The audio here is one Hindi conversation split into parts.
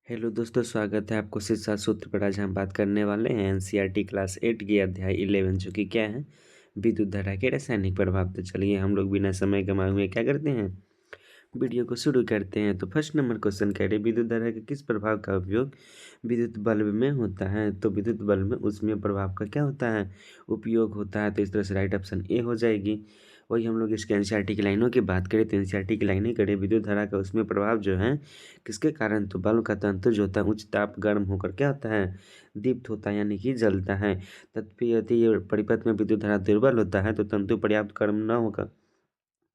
हेलो दोस्तों, स्वागत है आपको शिक्षा सूत्र पर। आज हम बात करने वाले हैं एनसीईआरटी क्लास 8 की अध्याय 11 जो कि क्या है, विद्युत धारा के रासायनिक प्रभाव। तो चलिए हम लोग बिना समय गंवाए हुए क्या करते हैं, वीडियो को शुरू करते हैं। तो फर्स्ट नंबर क्वेश्चन कह रहे विद्युत धारा के किस प्रभाव का उपयोग विद्युत बल्ब में होता है। तो विद्युत बल्ब में उसमें प्रभाव का क्या होता है, उपयोग होता है। तो इस तरह से राइट ऑप्शन ए हो जाएगी। वही हम लोग इसके एनसीईआरटी की लाइनों की बात करें तो एनसीईआरटी की लाइनें करें, विद्युत धारा का उसमें प्रभाव जो है किसके कारण, तो बल्ब का तंतु जो होता है उच्च ताप गर्म होकर क्या होता है, दीप्त होता है यानी कि जलता है। तथापि यदि ये परिपथ में विद्युत धारा दुर्बल होता है तो तंतु पर्याप्त गर्म न होकर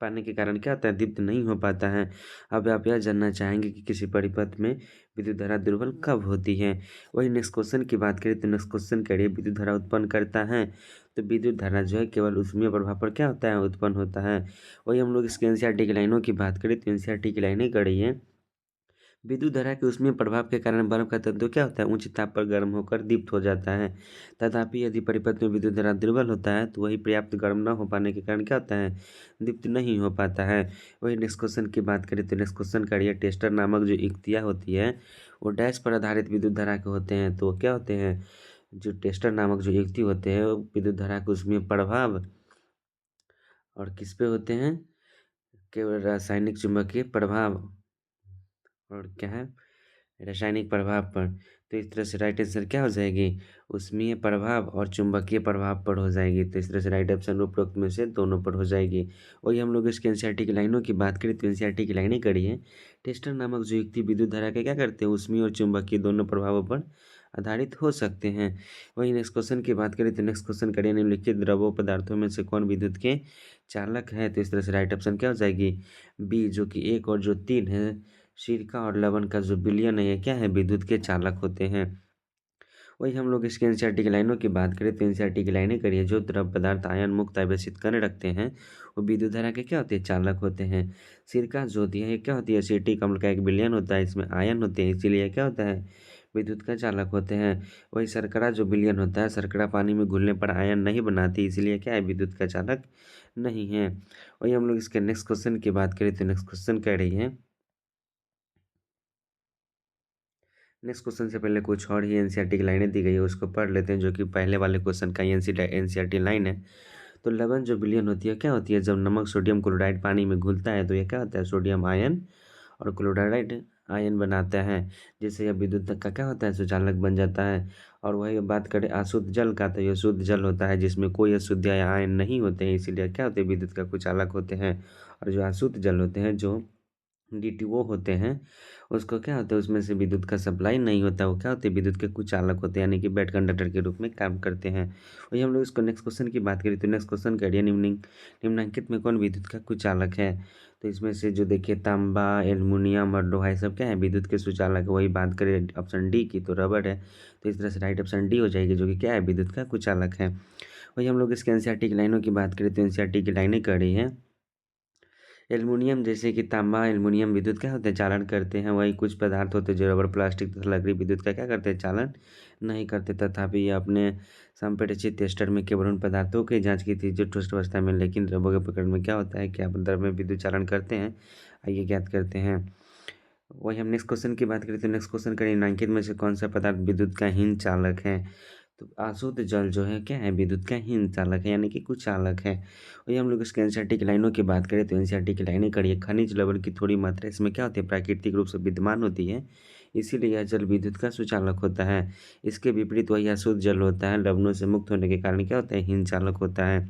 पाने के कारण क्या होता है, दीप्त नहीं हो पाता है। अब आप यह जानना चाहेंगे कि किसी परिपथ में विद्युत धारा दुर्बल कब होती है। वही नेक्स्ट क्वेश्चन की बात करें तो नेक्स्ट क्वेश्चन करिए विद्युत धारा उत्पन्न करता है। तो विद्युत धारा जो है केवल उसमें प्रभाव पर क्या होता है, उत्पन्न होता है। वही हम लोग इसके एनसीईआरटी की लाइनों की बात करें तो एनसीईआरटी की लाइनें करी है, विद्युत धारा के उसमें प्रभाव के कारण बल्ब का तंतु क्या होता है, उच्च ताप पर गर्म होकर दीप्त हो जाता है। तथापि यदि परिपथ में विद्युत धारा दुर्बल होता है तो वही पर्याप्त गर्म न हो पाने के कारण क्या होता है, दीप्त नहीं हो पाता है। वही नेक्स्ट क्वेश्चन की बात करें तो नेक्स्ट क्वेश्चन करिए टेस्टर नामक जो युक्तियाँ होती है वो डैश पर आधारित विद्युत धारा के होते हैं। तो क्या होते हैं, जो टेस्टर नामक जो युक्ति होते हैं वो विद्युत धारा के उसमें प्रभाव और किस पे होते हैं, केवल रासायनिक चुंबकीय प्रभाव और क्या है, रासायनिक प्रभाव पर। तो इस तरह से राइट आंसर क्या हो जाएगी, ऊष्मीय प्रभाव और चुंबकीय प्रभाव पर हो जाएगी। तो इस तरह से राइट ऑप्शन उपरोक्त में से दोनों पर हो जाएगी। वही हम लोग इसके एनसीईआरटी की लाइनों की बात करें तो एनसीईआरटी की लाइनें करी है, टेस्टर नामक जो युक्ति विद्युत धारा के क्या करते हैं, ऊष्मीय और चुंबकीय दोनों प्रभावों पर आधारित हो सकते हैं। वही नेक्स्ट क्वेश्चन की बात करें तो नेक्स्ट क्वेश्चन करिए निम्नलिखित द्रवों पदार्थों में से कौन विद्युत के चालक है। तो इस तरह से राइट ऑप्शन क्या हो जाएगी, बी जो कि 1 और जो 3 है, सिरका और लवण का जो विलयन है ये क्या है, विद्युत के चालक होते हैं। वही हम लोग इसके एनसीईआरटी की लाइनों की बात करें तो एनसीईआरटी की लाइनें करिए, जो द्रव पदार्थ आयन मुक्त आवेशित कण रखते हैं वो विद्युत धारा के क्या होते हैं, चालक होते हैं। सिरका जो होती है ये क्या होती है, एसिटिक अम्ल का एक विलयन होता है, इसमें आयन होते हैं इसीलिए क्या होता है, विद्युत का चालक होते हैं। वही शर्करा जो विलयन होता है, शर्करा पानी में घुलने पर आयन नहीं बनाती इसलिए क्या है, विद्युत का चालक नहीं है। वही हम लोग इसके नेक्स्ट क्वेश्चन की बात करें तो नेक्स्ट क्वेश्चन कह रही है, नेक्स्ट क्वेश्चन से पहले कुछ और ही एनसीईआरटी की लाइनें दी गई है उसको पढ़ लेते हैं, जो कि पहले वाले क्वेश्चन का एनसीईआरटी लाइन है। तो लवण जो विलयन होती है क्या होती है, जब नमक सोडियम क्लोराइड पानी में घुलता है तो ये क्या होता है, सोडियम आयन और क्लोराइड आयन बनाता है, जिससे यह विद्युत का क्या होता है, सुचालक बन जाता है। और वही बात करें अशुद्ध जल का, तो यह शुद्ध जल होता है जिसमें कोई अशुद्ध या आयन नहीं होते हैं, इसीलिए क्या होते हैं, विद्युत का कुचालक होते हैं। और जो अशुद्ध जल होते हैं, जो डीटीओ होते हैं, उसको क्या होता है, उसमें से विद्युत का सप्लाई नहीं होता, वो क्या होते हैं, विद्युत के कुचालक होते हैं यानी कि बैट कंडक्टर के रूप में काम करते हैं। वही हम लोग इसको नेक्स्ट क्वेश्चन की बात करें तो नेक्स्ट क्वेश्चन करिए निम्नलिखित में कौन विद्युत का कुचालक है। तो इसमें से जो देखिए तांबा, एल्युमिनियम और लोहा ये सब क्या है, विद्युत के सुचालक है। वही बात करें ऑप्शन डी की तो रबड़ है। तो इस तरह से राइट ऑप्शन डी हो जाएगी, जो कि क्या है, विद्युत का कुचालक है। वही हम लोग इसके एनसीईआरटी की लाइनों की बात करें तो एनसीईआरटी की लाइनें कर रही हैं, एल्युमिनियम जैसे कि तांबा एल्युमिनियम विद्युत क्या होते हैं, चालन करते हैं। वही कुछ पदार्थ होते हैं जो रबर प्लास्टिक तथा लकड़ी विद्युत का क्या करते हैं, चालन नहीं करते। तथापि ये अपने संप्रेषित टेस्टर में केवल उन पदार्थों की जांच की थी जो ठोस अवस्था में, लेकिन द्रव्यों के प्रकरण में क्या होता है कि आप द्रव में विद्युत चालन करते हैं, आइए ज्ञात करते हैं। वही हम नेक्स्ट क्वेश्चन की बात करें तो नेक्स्ट क्वेश्चन करें निम्नलिखित में से कौन सा पदार्थ विद्युत का हीन चालक है। तो अशुद्ध जल जो है क्या है, विद्युत का हीन चालक है यानी कि कुचालक है। वही हम लोग इसके एनसीईआरटी की लाइनों की बात करें तो एनसीईआरटी की लाइनें करिए, खनिज लवण की थोड़ी मात्रा इसमें क्या होती है, प्राकृतिक रूप से विद्यमान होती है, इसीलिए यह जल विद्युत का सुचालक होता है। इसके विपरीत वही अशुद्ध जल होता है, लवणों से मुक्त होने के कारण क्या होता है, हीन चालक होता है।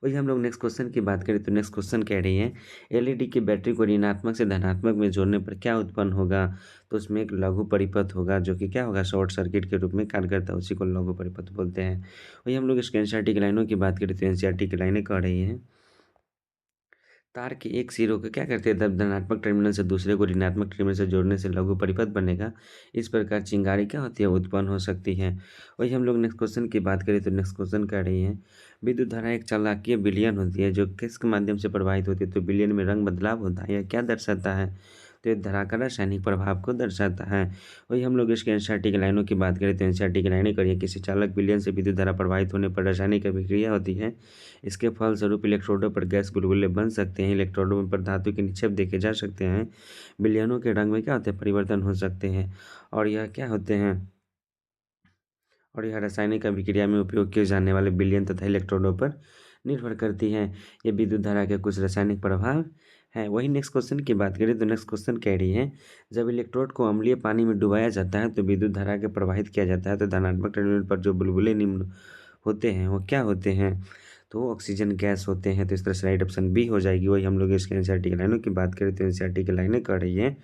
वही हम लोग नेक्स्ट क्वेश्चन की बात करें तो नेक्स्ट क्वेश्चन कह रही है, एलईडी की बैटरी को ऋणात्मक से धनात्मक में जोड़ने पर क्या उत्पन्न होगा। तो उसमें एक लघु परिपथ होगा जो कि क्या होगा, शॉर्ट सर्किट के रूप में कार्य करता है, उसी को लघु परिपथ बोलते हैं। वही हम लोग इसके एनसीईआरटी की लाइनों की बात करें तो एनसीईआरटी की लाइनें कह रही हैं, तार के एक सिरों को क्या करते हैं, धनात्मक टर्मिनल से दूसरे को ऋणात्मक टर्मिनल से जोड़ने से लघु परिपथ बनेगा। इस प्रकार चिंगारी क्या होती है, उत्पन्न हो सकती है। वही हम लोग नेक्स्ट क्वेश्चन की बात करें तो नेक्स्ट क्वेश्चन कर रही है, विद्युत धारा एक चालकीय विलयन होती है जो किसके माध्यम से प्रवाहित होती है। तो विलयन में रंग बदलाव होता है, यह क्या दर्शाता है। तो विद्युत धारा का रासायनिक प्रभाव को दर्शाता है। वही हम लोग इसके एनसीईआरटी की लाइनों की बात करें तो एनसीईआरटी की लाइनें करिए, किसी चालक विलयन से विद्युत धारा प्रवाहित होने पर रासायनिक अभिक्रिया होती है। इसके फलस्वरूप इलेक्ट्रोडों पर गैस बुलबुले बन सकते हैं, इलेक्ट्रोडों पर धातु के निक्षेप देखे जा सकते हैं, विलयनों के रंग में क्या होते हैं, परिवर्तन हो सकते हैं, और यह क्या होते हैं, और यह रासायनिक अभिक्रिया में उपयोग किए जाने वाले विलयन तथा इलेक्ट्रोडों पर निर्भर करती है। ये विद्युत धारा के कुछ रासायनिक प्रभाव है। वही नेक्स्ट क्वेश्चन की बात करें तो नेक्स्ट क्वेश्चन कह रही है, जब इलेक्ट्रोड को अम्लीय पानी में डुबाया जाता है तो विद्युत धारा के प्रवाहित किया जाता है, तो धनात्मक टर्मिनल पर जो बुलबुले निम्न होते हैं वो क्या होते हैं, तो वो ऑक्सीजन गैस होते हैं। तो इस तरह से राइट ऑप्शन बी हो जाएगी। वही हम लोग इसके एनसीईआरटी की लाइनों की बात करें तो एनसीईआरटी की लाइनें कह रही है,